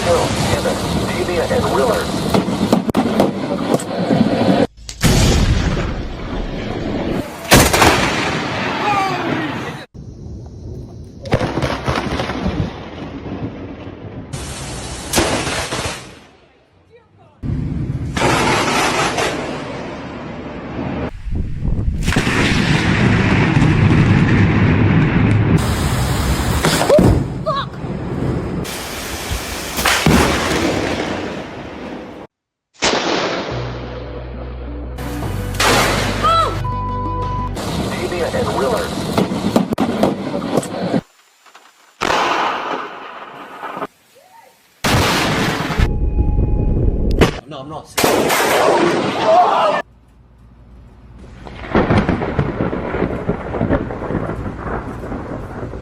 Hill, Emmett, Davia, and Willard. Davia and Willard. No, I'm not.